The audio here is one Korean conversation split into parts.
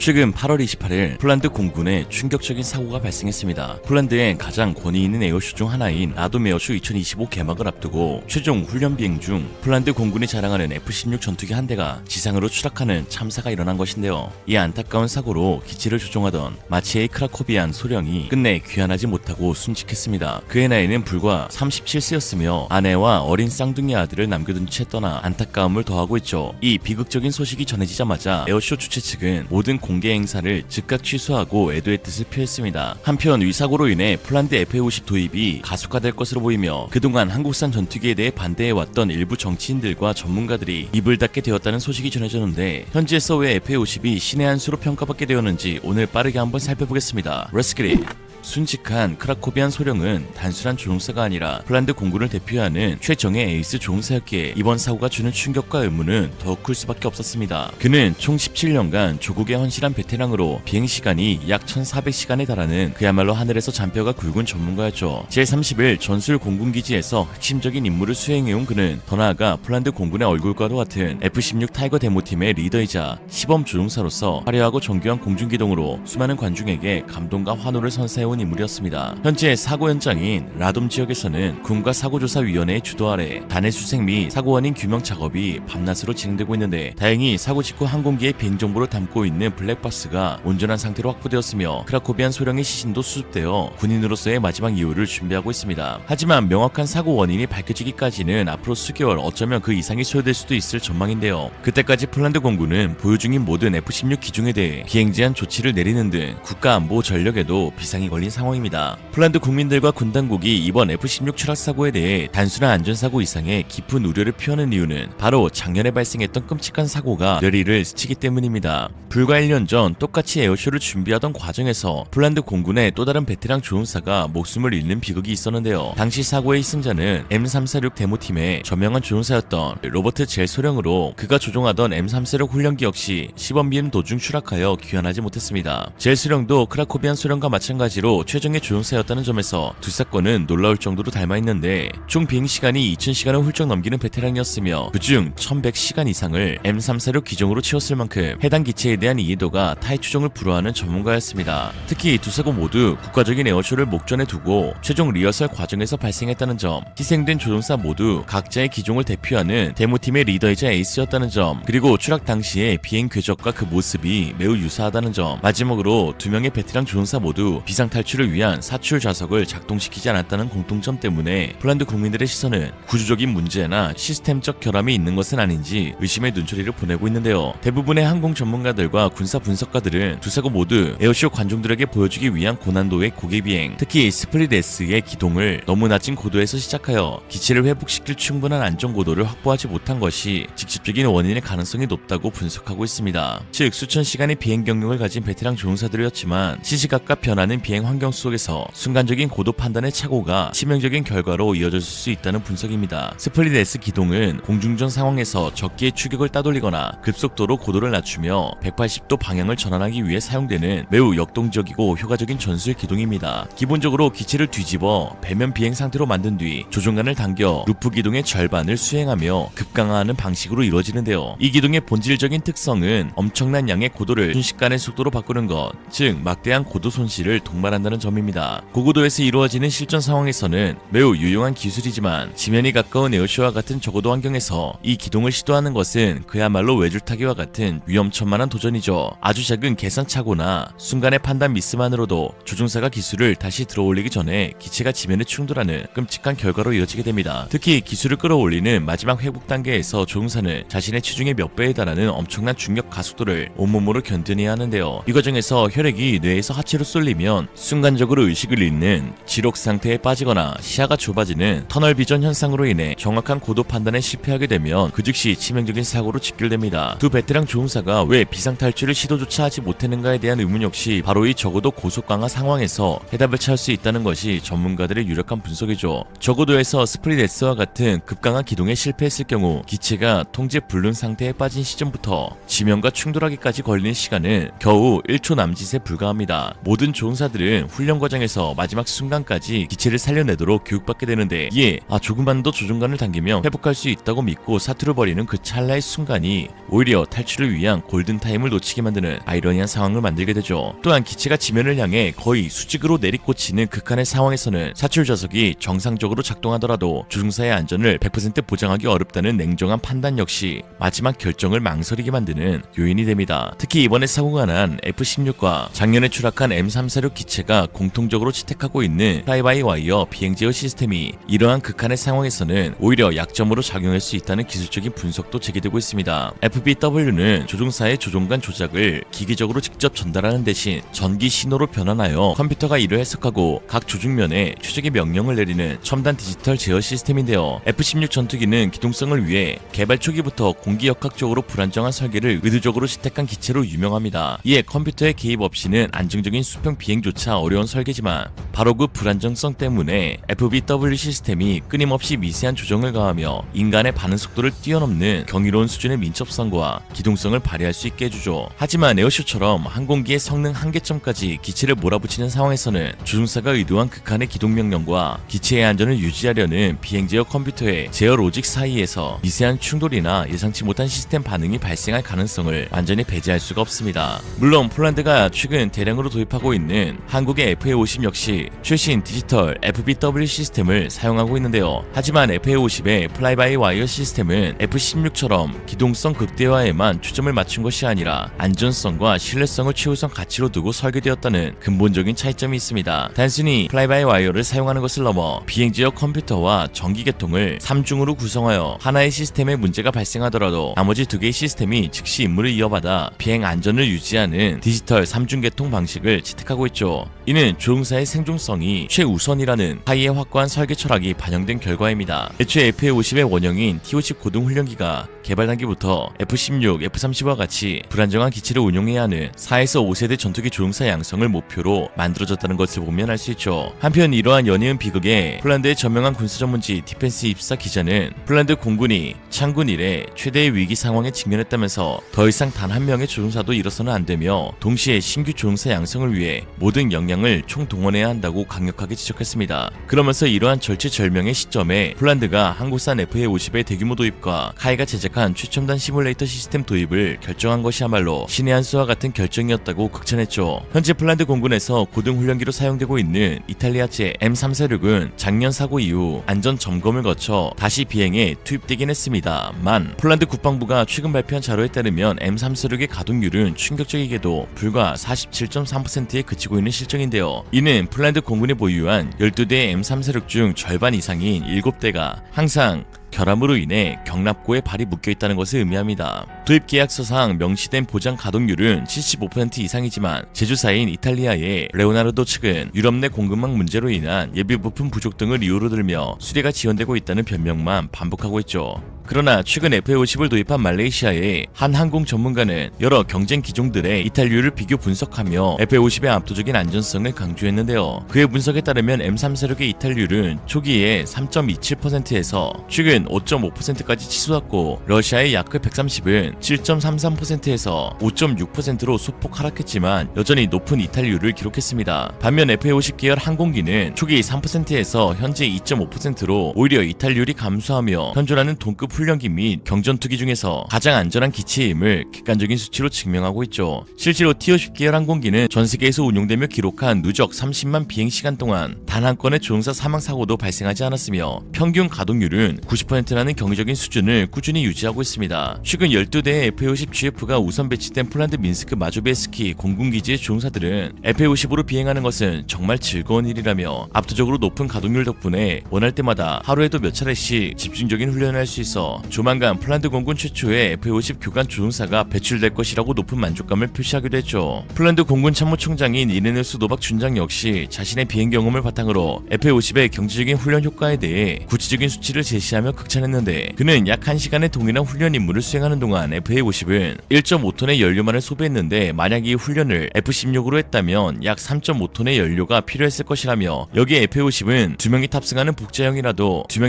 최근 8월 28일 폴란드 공군에 충격적인 사고가 발생했습니다. 폴란드의 가장 권위 있는 에어쇼 중 하나인 라돔 에어쇼 2025 개막을 앞두고 최종 훈련 비행 중 폴란드 공군이 자랑하는 F-16 전투기 한 대가 지상으로 추락하는 참사가 일어난 것인데요. 이 안타까운 사고로 기체를 조종하던 마치에이 크라코비안 소령이 끝내 귀환하지 못하고 순직했습니다. 그의 나이는 불과 37세였으며 아내와 어린 쌍둥이 아들을 남겨둔 채 떠나 안타까움을 더하고 있죠. 이 비극적인 소식이 전해지자마자 에어쇼 주최 측은 모든 공개 행사를 즉각 취소하고 애도의 뜻을 표했습니다. 한편 이 사고로 인해 폴란드 F-50 도입이 가속화될 것으로 보이며 그동안 한국산 전투기에 대해 반대해왔던 일부 정치인들과 전문가들이 입을 닫게 되었다는 소식이 전해졌는데 현지에서 왜 F-50이 신의 한 수로 평가받게 되었는지 오늘 빠르게 한번 살펴보겠습니다. Let's get it! 순직한 크라코비안 소령은 단순한 조종사가 아니라 폴란드 공군을 대표하는 최정예 에이스 조종사였기에 이번 사고가 주는 충격과 의문은 더욱 클 수밖에 없었습니다. 그는 총 17년간 조국에 헌신한 베테랑으로 비행시간이 약 1400시간에 달하는 그야말로 하늘에서 잔뼈가 굵은 전문가였죠. 제30일 전술 공군기지에서 핵심적인 임무를 수행해온 그는 더 나아가 폴란드 공군의 얼굴과도 같은 F-16 타이거 데모팀의 리더이자 시범 조종사로서 화려하고 정교한 공중기동으로 수많은 관중에게 감동과 환호를 선사해온 인물이었습니다. 현재 사고 현장인 라돔 지역에서는 군과 사고조사위원회의 주도 아래 단해 수색 및 사고 원인 규명 작업이 밤낮으로 진행되고 있는데 다행히 사고 직후 항공기의 비행 정보를 담고 있는 블랙박스가 온전한 상태로 확보되었으며 크라코비안 소령의 시신도 수습되어 군인으로서의 마지막 이후를 준비하고 있습니다. 하지만 명확한 사고 원인이 밝혀지기까지는 앞으로 수개월 어쩌면 그 이상이 소요될 수도 있을 전망인데요. 그때까지 폴란드 공군은 보유 중인 모든 F-16 기종에 대해 비행 제한 조치를 내리는 등 국가안보 전력에도 비상이 걸린 상황입니다. 폴란드 국민들과 군 당국이 이번 F-16 추락 사고에 대해 단순한 안전사고 이상의 깊은 우려를 표하는 이유는 바로 작년에 발생했던 끔찍한 사고가 뇌리를 스치기 때문입니다. 불과 1년 전 똑같이 에어쇼를 준비하던 과정에서 폴란드 공군의 또 다른 베테랑 조종사가 목숨을 잃는 비극이 있었는데요. 당시 사고의 희생자는 M346 데모팀의 저명한 조종사였던 로버트 젤 소령으로 그가 조종하던 M346 훈련기 역시 시범 비행 도중 추락하여 귀환하지 못했습니다. 젤 소령도 크라코비안 소령과 마찬가지로 최정예 조종사였다는 점에서 두 사건은 놀라울 정도로 닮아있는데 총 비행시간이 2000시간을 훌쩍 넘기는 베테랑이었으며 그중 1100시간 이상을 M346 기종으로 채웠을 만큼 해당 기체에 대한 이해도가 타의 추종을 불허하는 전문가였습니다. 특히 두 사고 모두 국가적인 에어쇼를 목전에 두고 최종 리허설 과정에서 발생했다는 점, 희생된 조종사 모두 각자의 기종을 대표하는 데모팀의 리더이자 에이스였다는 점, 그리고 추락 당시의 비행 궤적과 그 모습이 매우 유사하다는 점, 마지막으로 두 명의 베테랑 조종사 모두 비상 탈출을 위한 사출 좌석을 작동시키지 않았다는 공통점 때문에 폴란드 국민들의 시선은 구조적인 문제나 시스템적 결함이 있는 것은 아닌지 의심의 눈초리를 보내고 있는데요. 대부분의 항공 전문가들과 군사 분석가들은 두 사고 모두 에어쇼 관중들에게 보여주기 위한 고난도의 고개비행, 특히 스플릿 S의 기동을 너무 낮은 고도에서 시작하여 기체를 회복시킬 충분한 안전고도를 확보하지 못한 것이 직접적인 원인의 가능성이 높다고 분석하고 있습니다. 즉 수천 시간의 비행 경력을 가진 베테랑 조종사들이었지만 시시각각 변하는 비행 환경 속에서 순간적인 고도 판단의 착오가 치명적인 결과로 이어질 수 있다는 분석입니다. 스플릿 S 기동은 공중전 상황에서 적기의 추격을 따돌리거나 급속도로 고도를 낮추며 180도 방향을 전환하기 위해 사용되는 매우 역동적이고 효과적인 전술 기동입니다. 기본적으로 기체를 뒤집어 배면 비행 상태로 만든 뒤 조종간을 당겨 루프 기동의 절반을 수행하며 급강하하는 방식으로 이루어지는데요. 이 기동의 본질적인 특성은 엄청난 양의 고도를 순식간의 속도로 바꾸는 것, 즉 막대한 고도 손실을 동반한다는 점입니다. 고고도에서 이루어지는 실전 상황에서는 매우 유용한 기술이지만 지면이 가까운 에어쇼와 같은 저고도 환경에서 이 기동을 시도하는 것은 그야말로 외줄타기와 같은 위험천만한 도전이죠. 아주 작은 계산착오나 순간의 판단 미스만으로도 조종사가 기술을 다시 들어올리기 전에 기체가 지면에 충돌하는 끔찍한 결과로 이어지게 됩니다. 특히 기술을 끌어올리는 마지막 회복 단계에서 조종사는 자신의 체중의 몇 배에 달하는 엄청난 중력 가속도를 온몸으로 견뎌내야 하는데요. 이 과정에서 혈액이 뇌에서 하체로 쏠리면 순간적으로 의식을 잃는 지록 상태에 빠지거나 시야가 좁아지는 터널 비전 현상으로 인해 정확한 고도 판단에 실패하게 되면 그 즉시 치명적인 사고로 직결됩니다. 두 베테랑 조종사가 왜 비상탈출을 시도조차 하지 못했는가에 대한 의문 역시 바로 이 저고도 고속 강화 상황에서 해답을 찾을 수 있다는 것이 전문가들의 유력한 분석이죠. 저고도에서 스플릿 S와 같은 급강한 기동에 실패했을 경우 기체가 통제 불능 상태에 빠진 시점부터 지면과 충돌하기까지 걸리는 시간은 겨우 1초 남짓에 불과합니다. 모든 조종사들은 폴란드는 훈련 과정에서 마지막 순간까지 기체를 살려내도록 교육받게 되는데, 이에 조금만 더 조종간을 당기면 회복할 수 있다고 믿고 사투를 벌이는 그 찰나의 순간이 오히려 탈출을 위한 골든타임을 놓치게 만드는 아이러니한 상황을 만들게 되죠. 또한 기체가 지면을 향해 거의 수직으로 내리꽂히는 극한의 상황에서는 사출 좌석이 정상적으로 작동하더라도 조종사의 안전을 100% 보장하기 어렵다는 냉정한 판단 역시 마지막 결정을 망설이게 만드는 요인이 됩니다. 특히 이번에 사고가 난 F-16과 작년에 추락한 M346 기체가 공통적으로 채택하고 있는 플라이바이와이어 비행 제어 시스템이 이러한 극한의 상황에서는 오히려 약점으로 작용할 수 있다는 기술적인 분석도 제기되고 있습니다. FBW는 조종사의 조종간 조작을 기계적으로 직접 전달하는 대신 전기 신호로 변환하여 컴퓨터가 이를 해석하고 각 조종면에 최적의 명령을 내리는 첨단 디지털 제어 시스템인데요. F-16 전투기는 기동성을 위해 개발 초기부터 공기역학적으로 불안정한 설계를 의도적으로 채택한 기체로 유명합니다. 이에 컴퓨터의 개입 없이는 안정적인 수평 비행조차 어려운 설계지만 바로 그 불안정성 때문에 FBW 시스템이 끊임없이 미세한 조정을 가하며 인간의 반응 속도를 뛰어넘는 경이로운 수준의 민첩성과 기동성을 발휘할 수 있게 해주죠. 하지만 에어쇼처럼 항공기의 성능 한계점까지 기체를 몰아붙이는 상황에서는 조종사가 의도한 극한의 기동 명령과 기체의 안전을 유지하려는 비행 제어 컴퓨터의 제어 로직 사이에서 미세한 충돌이나 예상치 못한 시스템 반응이 발생할 가능성을 완전히 배제할 수가 없습니다. 물론 폴란드가 최근 대량으로 도입하고 있는 한국의 FA-50 역시 최신 디지털 FBW 시스템을 사용하고 있는데요. 하지만 FA-50의 플라이바이와이어 시스템은 F-16처럼 기동성 극대화에만 초점을 맞춘 것이 아니라 안전성과 신뢰성을 최우선 가치로 두고 설계되었다는 근본적인 차이점이 있습니다. 단순히 플라이바이와이어를 사용하는 것을 넘어 비행지역 컴퓨터와 전기계통을 3중으로 구성하여 하나의 시스템에 문제가 발생하더라도 나머지 2개의 시스템이 즉시 임무를 이어받아 비행 안전을 유지하는 디지털 3중계통 방식을 채택하고 있죠. 이는 조종사의 생존성이 최우선이라는 하이의 확고한 설계 철학이 반영된 결과입니다. 애초에 FA-50의 원형인 T-50 고등훈련기가 개발 단기부터 F-16, F-30와 같이 불안정한 기체를 운용해야 하는 4에서 5세대 전투기 조종사 양성을 목표로 만들어졌다는 것을 보면 알 수 있죠. 한편 이러한 연이은 비극에 폴란드의 저명한 군사 전문지 디펜스24 기자는 폴란드 공군이 창군 이래 최대의 위기 상황에 직면했다면서 더 이상 단 한 명의 조종사도 잃어서는 안 되며 동시에 신규 조종사 양성을 위해 모든 역량을 총동원해야 한다고 강력하게 지적했습니다. 그러면서 이러한 절체절명의 시점에 폴란드가 한국산 FA-50의 대규모 도입과 카이가 제작한 최첨단 시뮬레이터 시스템 도입을 결정한 것이야말로 신의 한 수와 같은 결정이었다고 극찬했죠. 현재 폴란드 공군에서 고등훈련기로 사용되고 있는 이탈리아제 M346은 작년 사고 이후 안전 점검을 거쳐 다시 비행에 투입되긴 했습니다만 폴란드 국방부가 최근 발표한 자료에 따르면 M346의 가동률은 충격적이게도 불과 47.3%에 그치고 있는 실정인데요. 이는 폴란드 공군이 보유한 12대의 M346 중 절반 이상인 7대가 항상 결함으로 인해 경납고에 발이 묶여있다는 것을 의미합니다. 도입 계약서상 명시된 보장 가동률은 75% 이상이지만 제조사인 이탈리아의 레오나르도 측은 유럽 내 공급망 문제로 인한 예비 부품 부족 등을 이유로 들며 수리가 지연되고 있다는 변명만 반복하고 있죠. 그러나 최근 FA-50을 도입한 말레이시아의 한 항공 전문가는 여러 경쟁 기종들의 이탈률을 비교 분석하며 FA-50의 압도적인 안전성을 강조했는데요. 그의 분석에 따르면 M346의 이탈률은 초기에 3.27%에서 최근 5.5%까지 치솟았고 러시아의 야크 130은 7.33%에서 5.6%로 소폭 하락했지만 여전히 높은 이탈률을 기록했습니다. 반면 FA-50 계열 항공기는 초기 3%에서 현재 2.5%로 오히려 이탈률이 감소하며 현존하는 동급 훈련기 및 경전투기 중에서 가장 안전한 기체임을 객관적인 수치로 증명하고 있죠. 실제로 T-50 계열 항공기는 전 세계에서 운용되며 기록한 누적 30만 비행시간 동안 단 한 건의 조종사 사망사고도 발생하지 않았으며 평균 가동률은 90%라는 경제적인 수준을 꾸준히 유지하고 있습니다. 최근 12대의 FA-50GF가 우선 배치된 폴란드 민스크 마조베스키 공군기지의 조종사들은 FA-50으로 비행하는 것은 정말 즐거운 일이라며 압도적으로 높은 가동률 덕분에 원할 때마다 하루에도 몇 차례씩 집중적인 훈련을 할 수 있어 조만간 폴란드 공군 최초의 FA-50 교관 조종사가 배출될 것이라고 높은 만족감을 표시하기도 했죠. 폴란드 공군 참모총장인 이레누스 노박 준장 역시 자신의 비행 경험을 바탕으로 FA-50의 경제적인 훈련 효과에 대해 구체적인 수치를 제시하며 극찬했는데 그는 약 1시간의 동일한 훈련 임무를 수행하는 동안 FA-50은 1.5톤의 연료만을 소비했는데 만약 이 훈련을 F-16으로 했다면 약 3.5톤의 연료가 필요했을 것이라며 여기에 FA-50은 2명이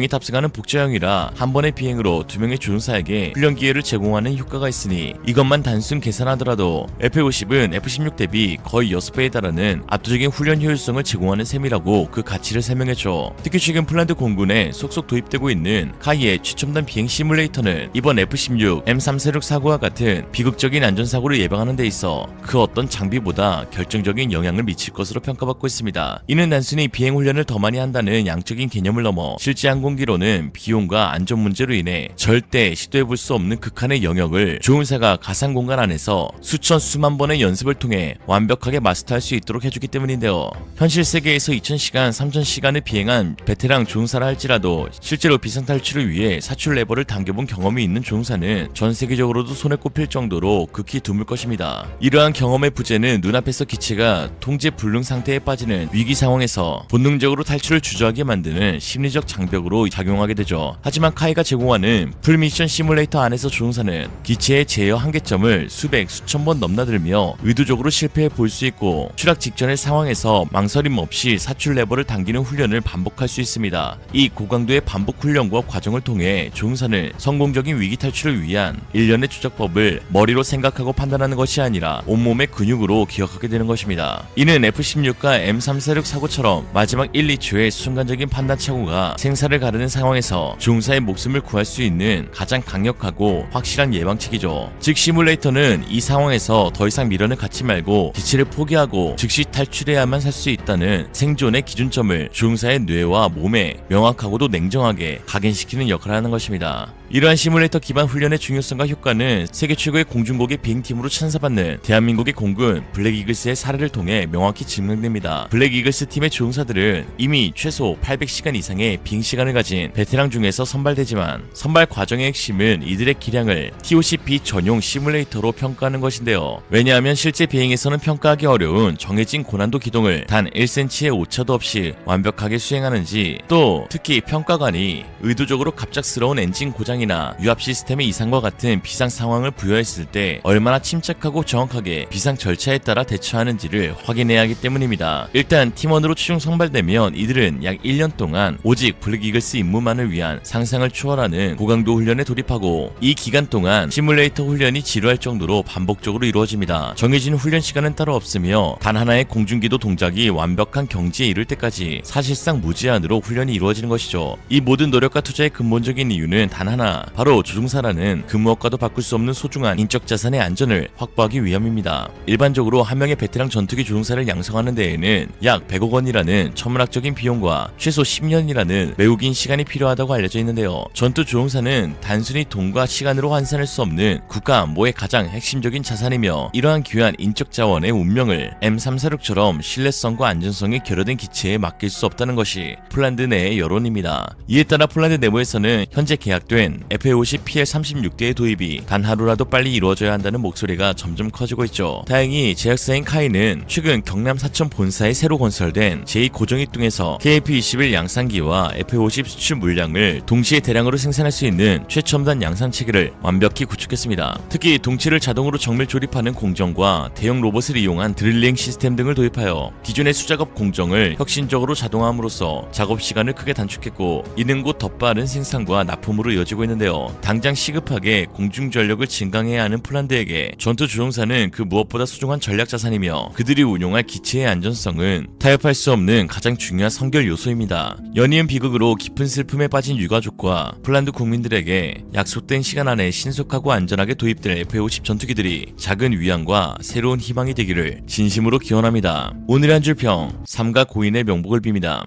탑승하는 복제형이라 한 번의 비행으로 마지막으로 2명의 조종사에게 훈련 기회를 제공하는 효과가 있으니 이것만 단순 계산하더라도 F-50은 F-16 대비 거의 6배에 달하는 압도적인 훈련 효율성을 제공하는 셈이라고 그 가치를 설명했죠. 특히 최근 폴란드 공군에 속속 도입되고 있는 카이의 최첨단 비행 시뮬레이터는 이번 F-16 M346 사고와 같은 비극적인 안전사고를 예방하는 데 있어 그 어떤 장비보다 결정적인 영향을 미칠 것으로 평가받고 있습니다. 이는 단순히 비행 훈련을 더 많이 한다는 양적인 개념을 넘어 실제 항공기로는 비용과 안전 문제로 인해 절대 시도해볼 수 없는 극한의 영역을 조종사가 가상 공간 안에서 수천 수만 번의 연습을 통해 완벽하게 마스터할 수 있도록 해주기 때문인데요. 현실 세계에서 2000시간, 3000시간을 비행한 베테랑 조종사라 할지라도 실제로 비상탈출을 위해 사출 레버를 당겨본 경험이 있는 조종사는 전 세계적으로도 손에 꼽힐 정도로 극히 드물 것입니다. 이러한 경험의 부재는 눈앞에서 기체가 통제 불능 상태에 빠지는 위기 상황에서 본능적으로 탈출을 주저하게 만드는 심리적 장벽으로 작용하게 되죠. 하지만 카이가 제공하는 풀미션 시뮬레이터 안에서 조종사는 기체의 제어 한계점을 수백, 수천 번 넘나들며 의도적으로 실패해 볼 수 있고 추락 직전의 상황에서 망설임 없이 사출 레버를 당기는 훈련을 반복할 수 있습니다. 이 고강도의 반복 훈련과 과정을 통해 조종사는 성공적인 위기 탈출을 위한 일련의 조작법을 머리로 생각하고 판단하는 것이 아니라 온몸의 근육으로 기억하게 되는 것입니다. 이는 F-16과 M346 사고처럼 마지막 1, 2초의 순간적인 판단 착오가 생사를 가르는 상황에서 조종사의 목숨을 구할 수 있는 가장 강력하고 확실한 예방책이죠. 즉 시뮬레이터는 이 상황에서 더 이상 미련을 갖지 말고 기체를 포기하고 즉시 탈출해야만 살 수 있다는 생존의 기준점을 조종사의 뇌와 몸에 명확하고도 냉정하게 각인시키는 역할을 하는 것입니다. 이러한 시뮬레이터 기반 훈련의 중요성과 효과는 세계 최고의 공중곡의 비행팀으로 찬사받는 대한민국의 공군 블랙 이글스의 사례를 통해 명확히 증명됩니다. 블랙 이글스 팀의 조종사들은 이미 최소 800시간 이상의 비행시간을 가진 베테랑 중에서 선발되지만 선발 과정의 핵심은 이들의 기량을 TOCP 전용 시뮬레이터로 평가하는 것인데요. 왜냐하면 실제 비행에서는 평가하기 어려운 정해진 고난도 기동을 단 1cm의 오차도 없이 완벽하게 수행하는지, 또 특히 평가관이 의도적으로 갑작스러운 엔진 고장이나 유압 시스템의 이상과 같은 비상 상황을 부여했을 때 얼마나 침착하고 정확하게 비상 절차에 따라 대처하는지를 확인해야 하기 때문입니다. 일단 팀원으로 최종 선발되면 이들은 약 1년 동안 오직 블랙 이글스 임무만을 위한 상상을 초월하는 고강도 훈련에 돌입하고 이 기간 동안 시뮬레이터 훈련이 지루할 정도로 반복적으로 이루어집니다. 정해진 훈련 시간은 따로 없으며 단 하나의 공중기도 동작이 완벽한 경지에 이를 때까지 사실상 무제한으로 훈련이 이루어지는 것이죠. 이 모든 노력과 투자의 근본적인 이유는 단 하나, 바로 조종사라는 그 무엇과도 바꿀 수 없는 소중한 인적 자산의 안전을 확보하기 위함입니다. 일반적으로 한 명의 베테랑 전투기 조종사를 양성하는 데에는 약 100억 원이라는 천문학적인 비용과 최소 10년이라는 매우 긴 시간이 필요하다고 알려져 있는데요. 전투 조종사는 단순히 돈과 시간으로 환산할 수 없는 국가 안보의 가장 핵심적인 자산이며 이러한 귀한 인적 자원의 운명을 M346처럼 신뢰성과 안전성이 결여된 기체에 맡길 수 없다는 것이 폴란드 내의 여론입니다. 이에 따라 폴란드 내부에서는 현재 계약된 F-50 PL-36대의 도입이 단 하루라도 빨리 이루어져야 한다는 목소리가 점점 커지고 있죠. 다행히 제약사인 카이는 최근 경남 사천 본사에 새로 건설된 제2고정입둥에서 KF-21 양산기와 F-50 수출 물량을 동시에 대량으로 생산할 수 있는 최첨단 양산 체계를 완벽히 구축했습니다. 특히 동치를 자동으로 정밀 조립하는 공정과 대형 로봇을 이용한 드릴링 시스템 등을 도입하여 기존의 수작업 공정을 혁신적으로 자동화함으로써 작업 시간을 크게 단축했고 이는 곧 더 빠른 생산과 납품으로 이어지고 있는데요. 당장 시급하게 공중 전력을 증강해야 하는 폴란드에게 전투 조종사는 그 무엇보다 소중한 전략 자산이며 그들이 운용할 기체의 안전성은 타협할 수 없는 가장 중요한 선결 요소입니다. 연이은 비극으로 깊은 슬픔에 빠진 유가족과 폴란드 국민들에게 약속된 시간 안에 신속하고 안전하게 도입될 F-50 전투기들이 작은 위안과 새로운 희망이 되기를 진심으로 기원합니다. 오늘의 한 줄 평, 삼가 고인의 명복을 빕니다.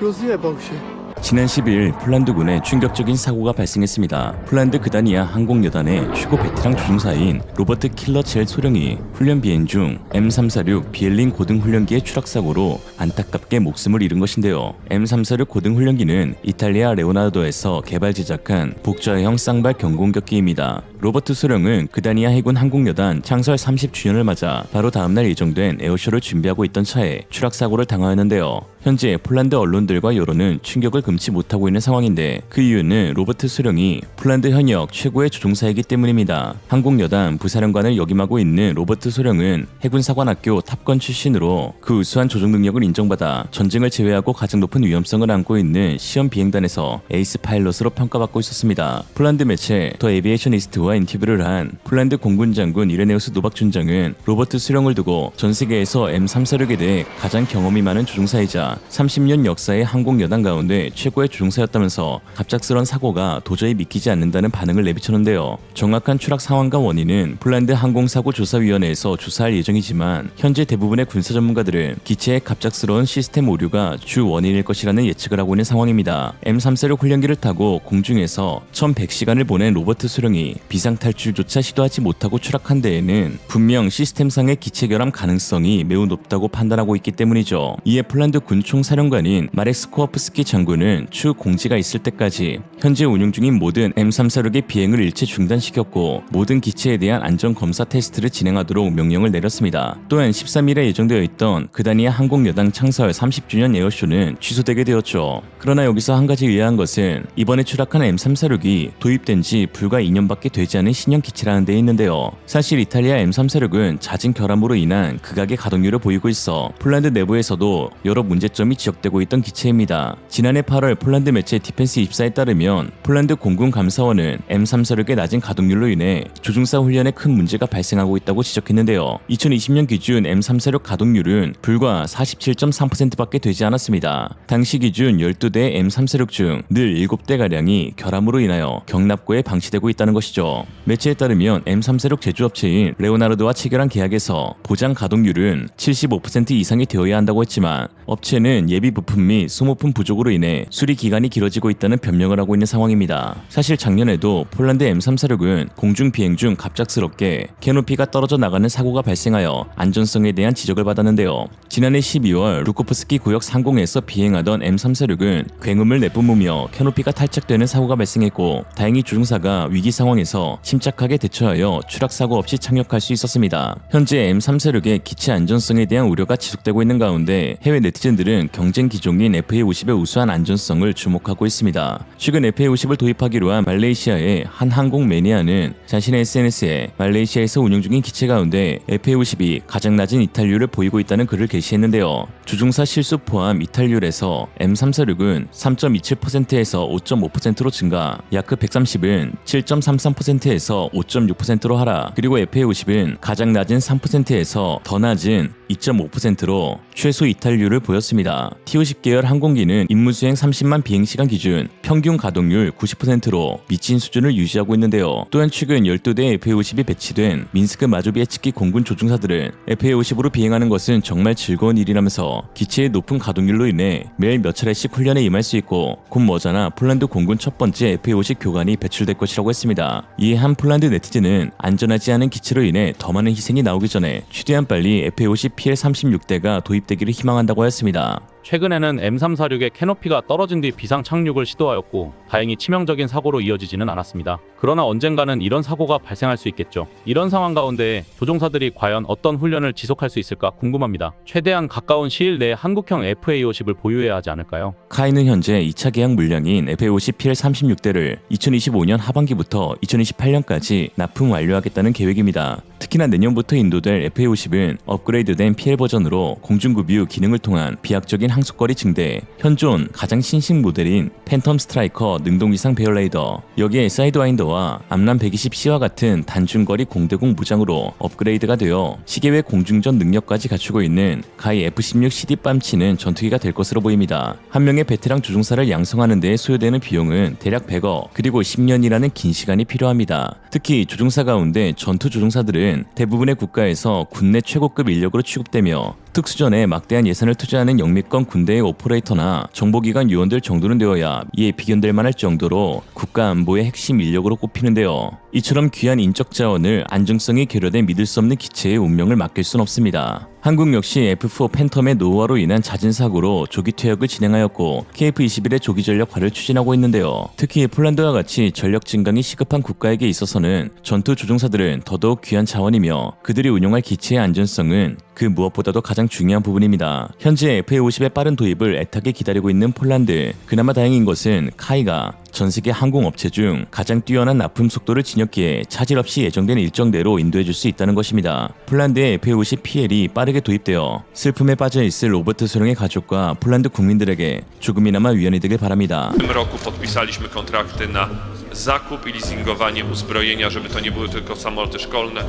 Rozjebał się. 지난 10일 폴란드군에 충격적인 사고가 발생했습니다. 폴란드 그다니아 항공여단의 최고 베테랑 조종사인 로버트 킬러첼 소령이 훈련 비행 중 M346 비엘린 고등훈련기의 추락사고로 안타깝게 목숨을 잃은 것인데요. M346 고등훈련기는 이탈리아 레오나르도에서 개발 제작한 복좌형 쌍발 경공격기입니다. 로버트 소령은 그다니아 해군 항공여단 창설 30주년을 맞아 바로 다음날 예정된 에어쇼를 준비하고 있던 차에 추락사고를 당하였는데요. 현재 폴란드 언론들과 여론은 충격을 금치 못하고 있는 상황인데 그 이유는 로버트 소령이 폴란드 현역 최고의 조종사이기 때문입니다. 항공여단 부사령관을 역임하고 있는 로버트 소령은 해군사관학교 탑건 출신으로 그 우수한 조종 능력을 인정받아 전쟁을 제외하고 가장 높은 위험성을 안고 있는 시험 비행단에서 에이스 파일럿으로 평가받고 있었습니다. 폴란드 매체 더 에비에이셔니스트와 인터뷰를 한 폴란드 공군 장군 이레네우스 노박 준장은 로버트 소령을 두고 전 세계에서 M346에 대해 가장 경험이 많은 조종사이자 30년 역사의 항공여단 가운데 최고의 조종사였다면서 갑작스런 사고가 도저히 믿기지 않는다는 반응을 내비쳤는데요. 정확한 추락 상황과 원인은 폴란드 항공사고조사위원회에서 조사할 예정이지만 현재 대부분의 군사 전문가들은 기체의 갑작스러운 시스템 오류가 주 원인일 것이라는 예측을 하고 있는 상황입니다. M346 훈련기를 타고 공중에서 1100시간을 보낸 로버트 소령이 비상탈출조차 시도하지 못하고 추락한 데에는 분명 시스템상의 기체 결함 가능성이 매우 높다고 판단하고 있기 때문이죠. 이에 폴란드 군총사령관인 마렉 스코어프스키 장군은 추후 공지가 있을 때까지 현재 운용 중인 모든 M346의 비행을 일체 중단시켰고 모든 기체에 대한 안전검사 테스트를 진행하도록 명령을 내렸습니다. 또한 13일에 예정되어 있던 그다니아 항공여단 창설 30주년 에어쇼는 취소되게 되었죠. 그러나 여기서 한 가지 의아한 것은 이번에 추락한 M346이 도입된 지 불과 2년밖에 되지 않은 신형 기체라는 데 있는데요. 사실 이탈리아 M346은 잦은 결함으로 인한 극악의 가동률을 보이고 있어 폴란드 내부에서도 여러 문제점이 지적되고 있던 기체입니다. 지난해 8월 폴란드 매체 디펜스24에 따르면 폴란드 공군 감사원은 M346의 낮은 가동률로 인해 조종사 훈련에 큰 문제가 발생하고 있다고 지적했는데요. 2020년 기준 M346 가동률은 불과 47.3%밖에 되지 않았습니다. 당시 기준 12대 M346 중 늘 7대가량이 결함으로 인하여 경납고에 방치되고 있다는 것이죠. 매체에 따르면 M346 제조업체인 레오나르도와 체결한 계약에서 보장 가동률은 75% 이상이 되어야 한다고 했지만 업체는 예비 부품 및 소모품 부족으로 인해 수리 기간이 길어지고 있다는 변명을 하고 있는 상황입니다. 사실 작년에도 폴란드 M346은 공중 비행 중 갑작스럽게 캐노피가 떨어져 나가는 사고가 발생하여 안전성에 대한 지적을 받았는데요. 지난해 12월 루코프스키 구역 상공에서 비행하던 M346은 굉음을 내뿜으며 캐노피가 탈착되는 사고가 발생했고 다행히 조종사가 위기 상황에서 침착하게 대처하여 추락 사고 없이 착륙할 수 있었습니다. 현재 M346의 기체 안전성에 대한 우려가 지속되고 있는 가운데 해외 네티즌들은 경쟁 기종인 FA50의 우수한 안전성을 주목하고 있습니다. 최근 FA50을 도입하기로 한 말레이시아의 한 항공 매니아는 자신의 SNS에 말레이시아에서 운영 중인 기체 가운데 FA50이 가장 낮은 이탈률을 보이고 있다는 글을 게시했는데요. 조종사 실수 포함 이탈률에서 M346은 3.27%에서 5.5%로 증가, 야크 130은 7.33%에서 5.6%로 하락, 그리고 FA50은 가장 낮은 3%에서 더 낮은 2.5%로 최소 이탈률을 보였습니다. T50 계열 항공기는 임무수행 30만 비행시간 기준 평균 가동률 90%로 미친 수준을 유지하고 있는데요. 또한 최근 12대 FA50이 배치된 민스크 마조비에츠키 공군 조종사들은 FA50으로 비행하는 것은 정말 즐거운 일이라면서 기체의 높은 가동률로 인해 매일 몇 차례씩 훈련에 임할 수 있고 곧 머지않아 폴란드 공군 첫 번째 FA50 교관이 배출될 것이라고 했습니다. 이에 한 폴란드 네티즌은 안전하지 않은 기체로 인해 더 많은 희생이 나오기 전에 최대한 빨리 FA50 PL36대가 도입되기를 희망한다고 했습니다. 최근에는 M346의 캐노피가 떨어진 뒤 비상 착륙을 시도하였고 다행히 치명적인 사고로 이어지지는 않았습니다. 그러나 언젠가는 이런 사고가 발생할 수 있겠죠. 이런 상황 가운데 조종사들이 과연 어떤 훈련을 지속할 수 있을까 궁금합니다. 최대한 가까운 시일 내에 한국형 FA50을 보유해야 하지 않을까요? 카이는 현재 2차 계약 물량인 FA50 PL36대를 2025년 하반기부터 2028년까지 납품 완료하겠다는 계획입니다. 특히나 내년부터 인도될 FA50은 업그레이드된 PL 버전으로 공중급유 기능을 통한 비약적인 항속거리 증대, 현존 가장 신식 모델인 팬텀 스트라이커 능동위상 배열레이더, 여기에 사이드와인더와 암람 120C와 같은 단중거리 공대공 무장으로 업그레이드가 되어 시계외 공중전 능력까지 갖추고 있는 가히 F-16 CD 뺨치는 전투기가 될 것으로 보입니다. 한 명의 베테랑 조종사를 양성하는 데 소요되는 비용은 대략 100억, 그리고 10년이라는 긴 시간이 필요합니다. 특히 조종사 가운데 전투 조종사들은 대부분의 국가에서 군내 최고급 인력으로 취급되며 특수전에 막대한 예산을 투자하는 영미권 군대의 오퍼레이터나 정보기관 요원들 정도는 되어야 이에 비견될 만할 정도로 국가 안보의 핵심 인력으로 꼽히는데요. 이처럼 귀한 인적 자원을 안정성이 결여된 믿을 수 없는 기체의 운명을 맡길 순 없습니다. 한국 역시 F4 팬텀의 노후화로 인한 잦은 사고로 조기 퇴역을 진행하였고 KF-21의 조기 전력화를 추진하고 있는데요. 특히 폴란드와 같이 전력 증강이 시급한 국가에게 있어서는 전투 조종사들은 더더욱 귀한 자원이며 그들이 운용할 기체의 안전성은 그 무엇보다도 가장 중요한 부분입니다. 현재 FA-50의 빠른 도입을 애타게 기다리고 있는 폴란드. 그나마 다행인 것은 카이가 전 세계 항공업체 중 가장 뛰어난 납품 속도를 지녔기에 차질 없이 예정된 일정대로 인도해줄 수 있다는 것입니다. 폴란드의 FA-50 PL이 빠르게 도입되어 슬픔에 빠져있을 로버트 소령의 가족과 폴란드 국민들에게 조금이나마 위안이 되길 바랍니다. W tym roku podpisaliśmy kontrakty na zakup i leasingowanie uzbrojenia, żeby to nie były tylko samoloty szkolne,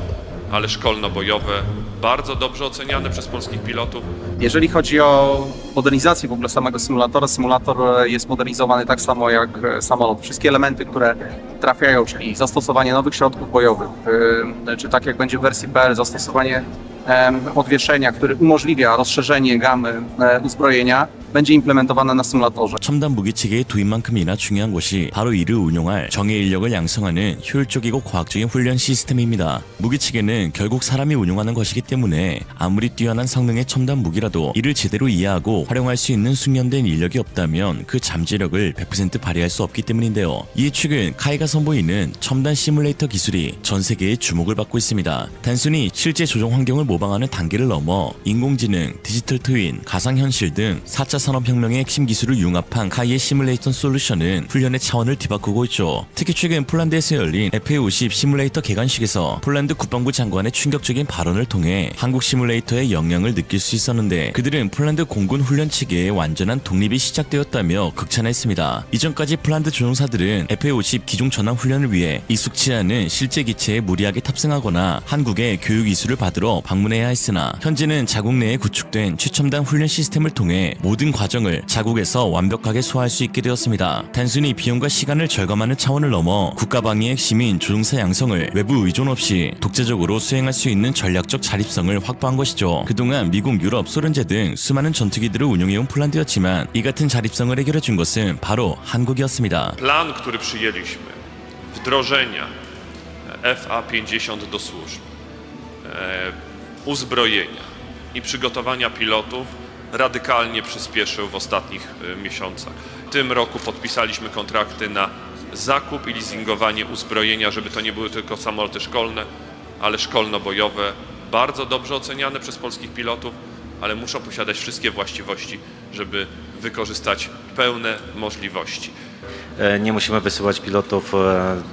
ale szkolno-bojowe, bardzo dobrze oceniane przez polskich pilotów. Jeżeli chodzi o modernizację w ogóle samego symulatora, symulator jest modernizowany tak samo jak samolot. Wszystkie elementy, które trafiają, czyli zastosowanie nowych środków bojowych, czy tak jak będzie w wersji PL, zastosowanie podwieszenia, który umożliwia rozszerzenie gamy uzbrojenia, będzie implementowane na symulatorze. 첨단 무기체계의 도입만큼이나 중요한 것이 바로 이를 운용할 정예 인력을 양성하는 효율적이고 과학적인 훈련 시스템입니다. 무기체계는 결국 사람이 운용하는 것이기 때문에 아무리 뛰어난 성능의 첨단 무기라도 이를 제대로 이해하고 활용할 수 있는 숙련된 인력이 없다면 그 잠재력을 100% 발휘할 수 없기 때문인데요. 이에 최근 카이가 선보이는 첨단 시뮬레이터 기술이 전 세계의 주목을 받고 있습니다. 단순히 실제 조종 환경을 모방하는 단계를 넘어 인공지능, 디지털 트윈, 가상현실 등 4차 산업혁명의 핵심 기술을 융합한 카이의 시뮬레이터 솔루션은 훈련의 차원을 뒤바꾸고 있죠. 특히 최근 폴란드에서 열린 FA-50 시뮬레이터 개관식에서 폴란드 국방부 장관의 충격적인 발언을 통해 한국 시뮬레이터의 영향을 느낄 수 있었는데 그들은 폴란드 공군 훈련 체계의 완전한 독립이 시작되었다며 극찬했습니다. 이전까지 폴란드 조종사들은 FA-50 기종 전환 훈련을 위해 익숙치 않은 실제 기체에 무리하게 탑승하거나 한국의 교육 이수를 받으러 방문해야 했으나 현재는 자국 내에 구축된 최첨단 훈련 시스템을 통해 모든 과정을 자국에서 완벽하게 소화할 수 있게 되었습니다. 단순히 비용과 시간을 절감하는 차원을 넘어 국가방위의 핵심인 조종사 양성을 외부 의존 없이 독자적으로 수행할 수 있는 전략적 자립성을 확보한 것이죠. 그동안 미국, 유럽, 소련제 등 수많은 전투기들을 운용해온 폴란드였지만 이 같은 자립성을 해결해준 것은 바로 한국이었습니다. Plan, który przyjęliśmy, wdrożenia FA-50 do służb, uzbrojenia i przygotowania pilotów radykalnie przyspieszył w ostatnich miesiącach. W tym roku podpisaliśmy kontrakty na zakup i leasingowanie uzbrojenia, żeby to nie były tylko samoloty szkolne, ale szkolno-bojowe, bardzo dobrze oceniane przez polskich pilotów, ale muszą posiadać wszystkie właściwości, żeby wykorzystać pełne możliwości. Nie musimy wysyłać pilotów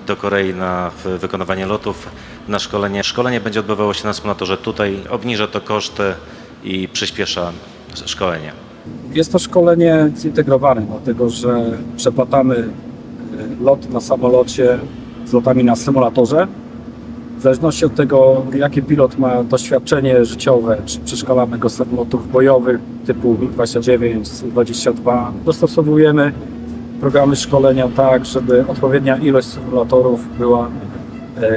do Korei na wykonywanie lotów, na szkolenie. Szkolenie będzie odbywało się na symulatorze tutaj, obniża to koszty i przyspiesza szkolenie. Jest to szkolenie zintegrowane, dlatego że przeplatamy lot na samolocie z lotami na symulatorze. W zależności od tego, jakie pilot ma doświadczenie życiowe, czy przeszkalamy go z samolotów bojowych typu MiG-29, Su-22, dostosowujemy programy szkolenia tak, żeby odpowiednia ilość symulatorów była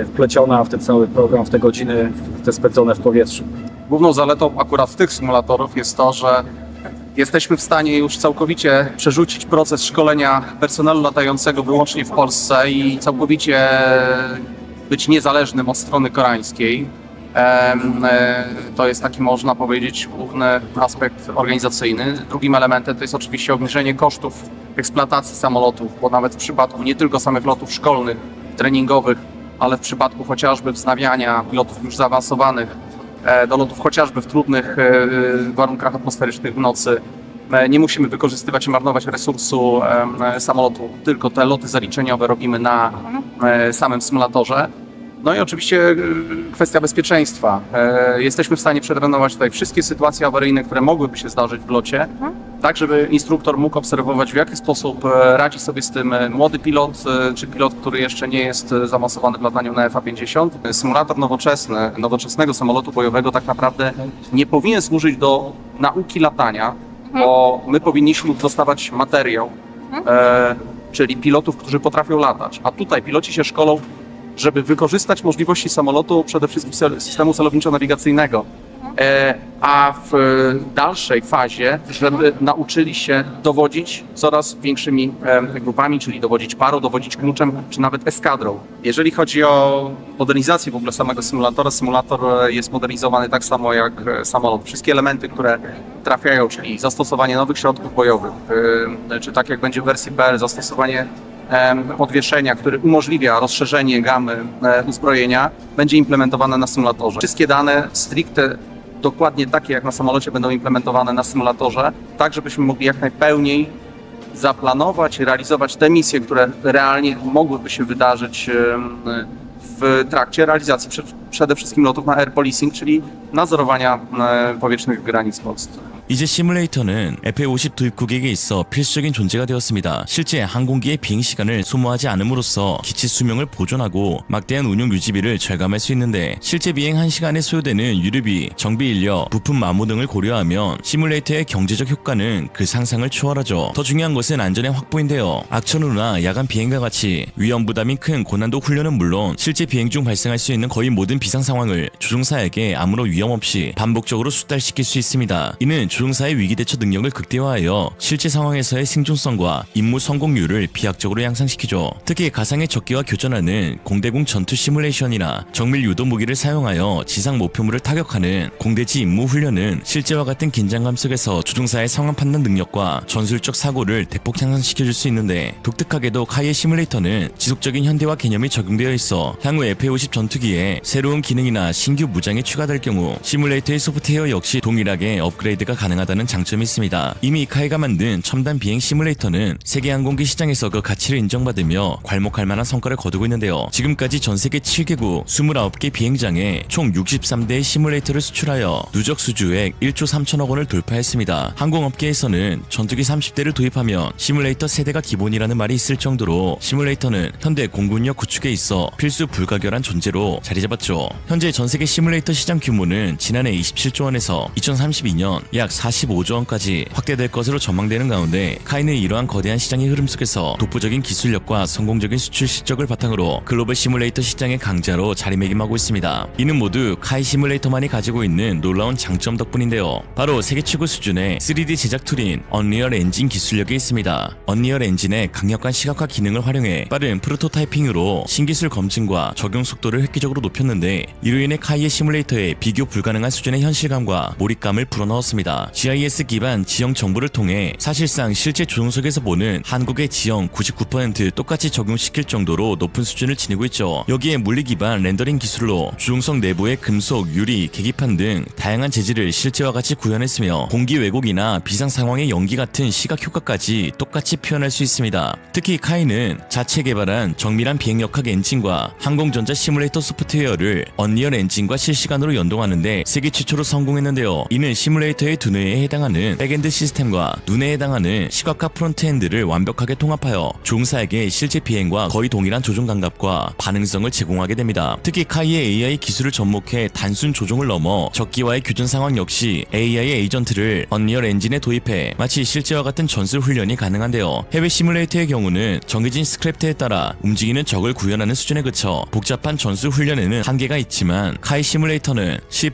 wpleciona w ten cały program, w te godziny te spędzone w powietrzu. Główną zaletą akurat tych symulatorów jest to, że jesteśmy w stanie już całkowicie przerzucić proces szkolenia personelu latającego wyłącznie w Polsce i całkowicie być niezależnym od strony koreańskiej. To jest taki, można powiedzieć, główny aspekt organizacyjny. Drugim elementem to jest oczywiście obniżenie kosztów eksploatacji samolotów, bo nawet w przypadku nie tylko samych lotów szkolnych, treningowych, ale w przypadku chociażby wznawiania pilotów już zaawansowanych do lotów chociażby w trudnych warunkach atmosferycznych w nocy, nie musimy wykorzystywać i marnować resursu samolotu, tylko te loty zaliczeniowe robimy na samym symulatorze. No i oczywiście kwestia bezpieczeństwa. Jesteśmy w stanie przetrenować tutaj wszystkie sytuacje awaryjne, które mogłyby się zdarzyć w locie, tak żeby instruktor mógł obserwować, w jaki sposób radzi sobie z tym młody pilot, czy pilot, który jeszcze nie jest zaawansowany w lataniu na FA-50. Symulator nowoczesnego samolotu bojowego tak naprawdę nie powinien służyć do nauki latania, bo my powinniśmy dostawać materiał, czyli pilotów, którzy potrafią latać, a tutaj piloci się szkolą, żeby wykorzystać możliwości samolotu, przede wszystkim systemu celowniczo-nawigacyjnego. a w dalszej fazie, żeby nauczyli się dowodzić coraz większymi grupami, czyli dowodzić parą, dowodzić kluczem, czy nawet eskadrą. Jeżeli chodzi o modernizację w ogóle samego symulatora, symulator jest modernizowany tak samo jak samolot. Wszystkie elementy, które trafiają, czyli zastosowanie nowych środków bojowych, czy tak jak będzie w wersji PL, zastosowanie podwieszenia, który umożliwia rozszerzenie gamy uzbrojenia, będzie implementowane na symulatorze. Wszystkie dane stricte dokładnie takie jak na samolocie będą implementowane na symulatorze, tak żebyśmy mogli jak najpełniej zaplanować i realizować te misje, które realnie mogłyby się wydarzyć w trakcie realizacji przede wszystkim lotów na air policing, czyli nadzorowania powietrznych granic w Polsce. 이제 시뮬레이터는 FA-50 도입국에게 있어 필수적인 존재가 되었습니다. 실제 항공기의 비행 시간을 소모하지 않음으로써 기체 수명을 보존하고 막대한 운용 유지비를 절감할 수 있는데 실제 비행 1시간에 소요되는 유류비, 정비 인력, 부품 마모 등을 고려하면 시뮬레이터의 경제적 효과는 그 상상을 초월하죠. 더 중요한 것은 안전의 확보인데요. 악천후나 야간 비행과 같이 위험 부담이 큰 고난도 훈련은 물론 실제 비행 중 발생할 수 있는 거의 모든 비상 상황을 조종사에게 아무런 위험 없이 반복적으로 수달시킬 수 있습니다. 이는 조종사의 위기 대처 능력을 극대화하여 실제 상황에서의 생존성과 임무 성공률을 비약적으로 향상시키죠. 특히 가상의 적기와 교전하는 공대공 전투 시뮬레이션이나 정밀 유도 무기를 사용하여 지상 목표물을 타격하는 공대지 임무 훈련은 실제와 같은 긴장감 속에서 조종사의 상황 판단 능력과 전술적 사고를 대폭 향상시켜줄 수 있는데 독특하게도 카이의 시뮬레이터는 지속적인 현대화 개념이 적용되어 있어 향후 FA-50 전투기에 새로운 기능이나 신규 무장이 추가될 경우 시뮬레이터의 소프트웨어 역시 동일하게 업그레이드가 가능하다는 장점이 있습니다. 이미 카이가 만든 첨단 비행 시뮬레이터는 세계 항공기 시장에서 그 가치를 인정받으며 괄목할 만한 성과를 거두고 있는데요. 지금까지 전 세계 7개국 29개 비행장에 총 63대의 시뮬레이터를 수출하여 누적 수주액 1조 3천억 원을 돌파했습니다. 항공업계에서는 전투기 30대를 도입하면 시뮬레이터 세대가 기본이라는 말이 있을 정도로 시뮬레이터는 현대 공군력 구축에 있어 필수 불가결한 존재로 자리 잡았죠. 현재 전 세계 시뮬레이터 시장 규모는 지난해 27조 원에서 2032년 약 45조 원까지 확대될 것으로 전망되는 가운데 카이는 이러한 거대한 시장의 흐름 속에서 독보적인 기술력과 성공적인 수출 실적을 바탕으로 글로벌 시뮬레이터 시장의 강자로 자리매김하고 있습니다. 이는 모두 카이 시뮬레이터만이 가지고 있는 놀라운 장점 덕분인데요. 바로 세계 최고 수준의 3D 제작 툴인 언리얼 엔진 기술력이 있습니다. 언리얼 엔진의 강력한 시각화 기능을 활용해 빠른 프로토타이핑으로 신기술 검증과 적용 속도를 획기적으로 높였는데 이로 인해 카이의 시뮬레이터에 비교 불가능한 수준의 현실감과 몰입감을 불어넣었습니다. GIS 기반 지형 정보를 통해 사실상 실제 조종석에서 보는 한국의 지형 99% 똑같이 적용시킬 정도로 높은 수준을 지니고 있죠. 여기에 물리 기반 렌더링 기술로 조종석 내부의 금속, 유리, 계기판 등 다양한 재질을 실제와 같이 구현했으며 공기 왜곡이나 비상 상황의 연기 같은 시각 효과까지 똑같이 표현할 수 있습니다. 특히 카이는 자체 개발한 정밀한 비행역학 엔진과 항공전자 시뮬레이터 소프트웨어를 언리얼 엔진과 실시간으로 연동하는데 세계 최초로 성공했는데요. 이는 시뮬레이터의 두뇌에 해당하는 백엔드 시스템과 눈에 해당하는 시각화 프론트엔드를 완벽하게 통합하여 조종사에게 실제 비행과 거의 동일한 조종 감각과 반응성을 제공하게 됩니다. 특히 카이의 AI 기술을 접목해 단순 조종을 넘어 적기와의 교전 상황 역시 AI 에이전트를 언리얼 엔진에 도입해 마치 실제와 같은 전술 훈련이 가능한데요. 해외 시뮬레이터의 경우는 정해진 스크립트에 따라 움직이는 적을 구현하는 수준에 그쳐 복잡한 전술 훈련에는 한계가 있지만 카이 시뮬레이터는 C++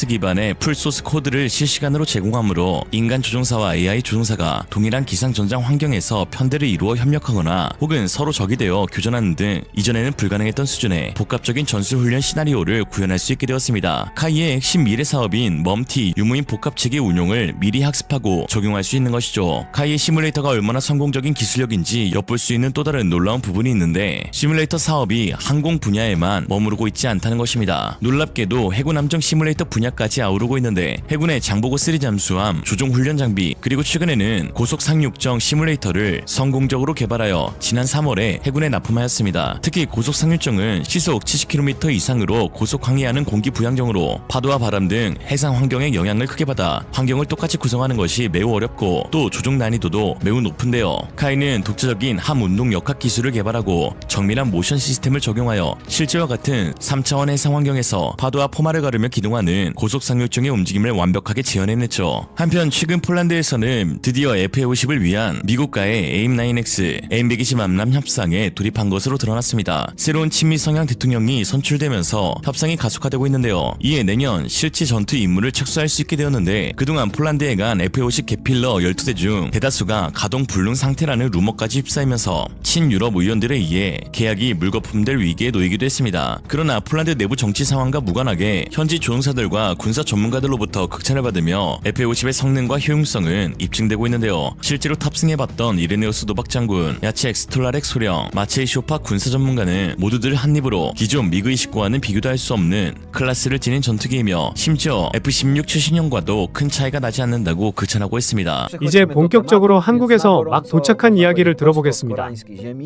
기반의 풀소스 코드를 실시간으로 제공하므로 인간 조종사와 AI 조종사가 동일한 기상전장 환경에서 편대를 이루어 협력하거나 혹은 서로 적이 되어 교전하는 등 이전에는 불가능했던 수준의 복합적인 전술훈련 시나리오를 구현할 수 있게 되었습니다. 카이의 핵심 미래 사업인 멈티 유무인 복합체계 운용을 미리 학습하고 적용할 수 있는 것이죠. 카이의 시뮬레이터가 얼마나 성공적인 기술력인지 엿볼 수 있는 또 다른 놀라운 부분이 있는데 시뮬레이터 사업이 항공 분야에만 머무르고 있지 않다는 것입니다. 놀랍게도 해군 함정 시뮬레이터 분야까지 아우르고 있는데 해군의 장보고 3 잠수함, 조종 훈련 장비, 그리고 최근에는 고속 상륙정 시뮬레이터를 성공적으로 개발하여 지난 3월에 해군에 납품하였습니다. 특히 고속 상륙정은 시속 70km 이상으로 고속 항해하는 공기 부양정으로 파도와 바람 등 해상 환경의 영향을 크게 받아 환경을 똑같이 구성하는 것이 매우 어렵고 또 조종 난이도도 매우 높은데요. 카이는 독자적인 함 운동 역학 기술을 개발하고 정밀한 모션 시스템을 적용하여 실제와 같은 3차원 해상 환경에서 파도와 포마를 가르며 기동하는 고속 상륙정의 움직임을 완벽하게 재현해낸 했죠. 한편 최근 폴란드에서는 드디어 FA50을 위한 미국과의 AIM-9X, AIM-120 암람 협상에 돌입한 것으로 드러났습니다. 새로운 친미 성향 대통령이 선출되면서 협상이 가속화되고 있는데요. 이에 내년 실제 전투 임무를 착수할 수 있게 되었는데 그동안 폴란드에 간 FA50 개필러 12대 중 대다수가 가동 불능 상태라는 루머까지 휩싸이면서 친유럽 의원들에 의해 계약이 물거품될 위기에 놓이기도 했습니다. 그러나 폴란드 내부 정치 상황과 무관하게 현지 조종사들과 군사 전문가들로부터 극찬을 받으며 FA50의 성능과 효용성은 입증되고 있는데요. 실제로 탑승해봤던 이레네우스 도박 장군, 야체엑 스톨라렉 소령, 마체이 쇼파 군사 전문가는 모두들 한입으로 기존 미그29와는 비교도 할 수 없는 클래스를 지닌 전투기이며 심지어 F-16 최신형과도 큰 차이가 나지 않는다고 극찬하고 있습니다. 이제 본격적으로 한국에서 막 도착한 이야기를 들어보겠습니다.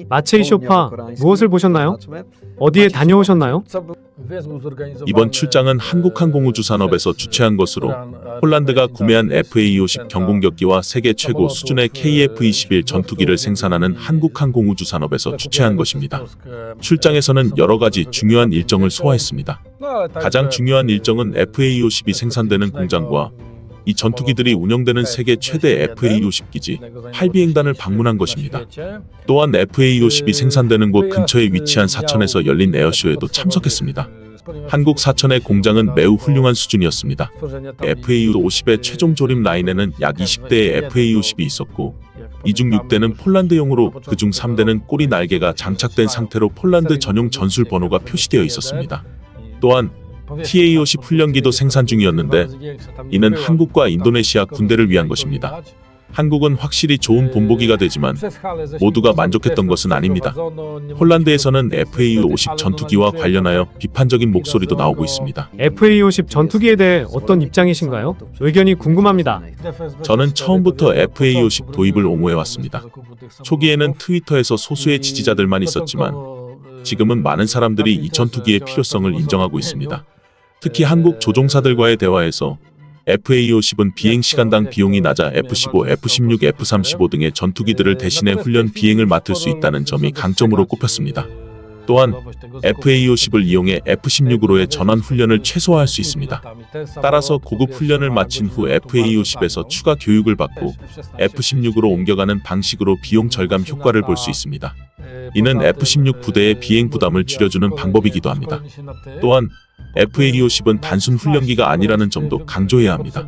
마체이 쇼파, 무엇을 보셨나요? 어디에 다녀오셨나요? 이번 출장은 한국항공우주산업에서 주최한 것으로 폴란드가 구매한 FA50 경공격기와 세계 최고 수준의 KF-21 전투기를 생산하는 한국항공우주산업에서 주최한 것입니다. 출장에서는 여러 가지 중요한 일정을 소화했습니다. 가장 중요한 일정은 FA50이 생산되는 공장과 이 전투기들이 운영되는 세계 최대 FA50 기지 할비행단을 방문한 것입니다. 또한 FA50이 생산되는 곳 근처에 위치한 사천에서 열린 에어쇼에도 참석했습니다. 한국 사천의 공장은 매우 훌륭한 수준이었습니다. FA50의 최종 조립 라인에는 약 20대의 FA50이 있었고 이 중 6대는 폴란드용으로 그중 3대는 꼬리 날개가 장착된 상태로 폴란드 전용 전술 번호가 표시되어 있었습니다. 또한 TA-50 훈련기도 생산 중이었는데 이는 한국과 인도네시아 군대를 위한 것입니다. 한국은 확실히 좋은 본보기가 되지만 모두가 만족했던 것은 아닙니다. 폴란드에서는 FA-50 전투기와 관련하여 비판적인 목소리도 나오고 있습니다. FA-50 전투기에 대해 어떤 입장이신가요? 의견이 궁금합니다. 저는 처음부터 FA-50 도입을 옹호해왔습니다. 초기에는 트위터에서 소수의 지지자들만 있었지만 지금은 많은 사람들이 이 전투기의 필요성을 인정하고 있습니다. 특히 한국 조종사들과의 대화에서 FA-50은 비행시간당 비용이 낮아 F-15, F-16, F-35 등의 전투기들을 대신해 훈련 비행을 맡을 수 있다는 점이 강점으로 꼽혔습니다. 또한 FA-50을 이용해 F-16으로의 전환 훈련을 최소화할 수 있습니다. 따라서 고급 훈련을 마친 후 FA-50에서 추가 교육을 받고 F-16으로 옮겨가는 방식으로 비용 절감 효과를 볼 수 있습니다. 이는 F-16 부대의 비행 부담을 줄여주는 방법이기도 합니다. 또한 FA-50은 단순 훈련기가 아니라는 점도 강조해야 합니다.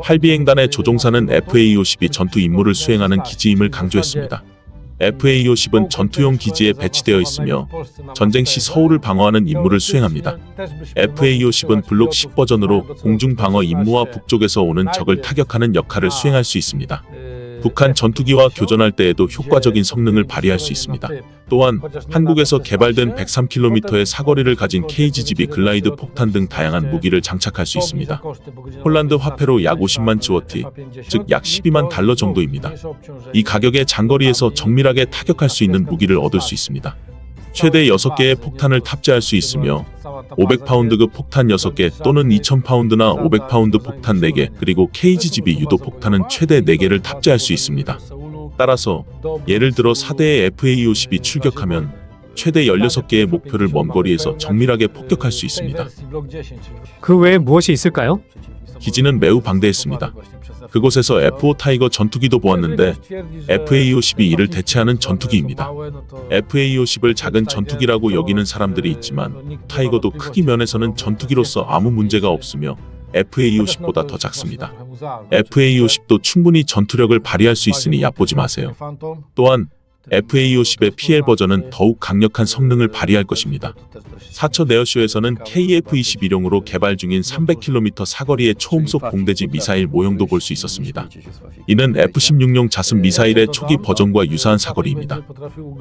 할비행단의 조종사는 FA-50이 전투 임무를 수행하는 기지임을 강조했습니다. FA-50은 전투용 기지에 배치되어 있으며 전쟁 시 서울을 방어하는 임무를 수행합니다. FA-50은 블록 10 버전으로 공중 방어 임무와 북쪽에서 오는 적을 타격하는 역할을 수행할 수 있습니다. 북한 전투기와 교전할 때에도 효과적인 성능을 발휘할 수 있습니다. 또한 한국에서 개발된 103km의 사거리를 가진 KGB 글라이드 폭탄 등 다양한 무기를 장착할 수 있습니다. 폴란드 화폐로 약 50만 지워티, 즉 약 12만 달러 정도입니다. 이 가격에 장거리에서 정밀하게 타격할 수 있는 무기를 얻을 수 있습니다. 최대 6개의 폭탄을 탑재할 수 있으며 500파운드급 폭탄 6개 또는 2000파운드나 500파운드 폭탄 4개 그리고 KGB 유도 폭탄은 최대 4개를 탑재할 수 있습니다. 따라서 예를 들어 4대의 FA-50이 출격하면 최대 16개의 목표를 먼 거리에서 정밀하게 폭격할 수 있습니다. 그 외에 무엇이 있을까요? 기지는 매우 방대했습니다. 그곳에서 F5 타이거 전투기도 보았는데 FA-50이 이를 대체하는 전투기입니다. FA-50을 작은 전투기라고 여기는 사람들이 있지만 타이거도 크기 면에서는 전투기로서 아무 문제가 없으며 FA-50보다 더 작습니다. FA-50도 충분히 전투력을 발휘할 수 있으니 얕보지 마세요. 또한 FA-50의 PL 버전은 더욱 강력한 성능을 발휘할 것입니다. 사천 에어쇼에서는 KF-21용으로 개발 중인 300km 사거리의 초음속 공대지 미사일 모형도 볼 수 있었습니다. 이는 F-16용 자습 미사일의 초기 버전과 유사한 사거리입니다.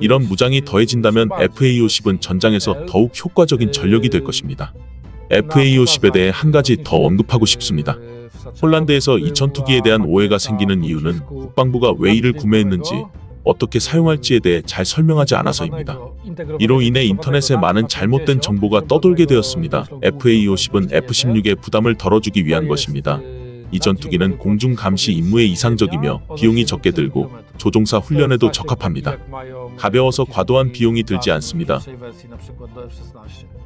이런 무장이 더해진다면 FA-50은 전장에서 더욱 효과적인 전력이 될 것입니다. FA-50에 대해 한 가지 더 언급하고 싶습니다. 폴란드에서 이 전투기에 대한 오해가 생기는 이유는 국방부가 왜 이를 구매했는지 어떻게 사용할지에 대해 잘 설명하지 않아서입니다. 이로 인해 인터넷에 많은 잘못된 정보가 떠돌게 되었습니다. FA-50은 F-16의 부담을 덜어주기 위한 것입니다. 이 전투기는 공중 감시 임무에 이상적이며 비용이 적게 들고 조종사 훈련에도 적합합니다. 가벼워서 과도한 비용이 들지 않습니다.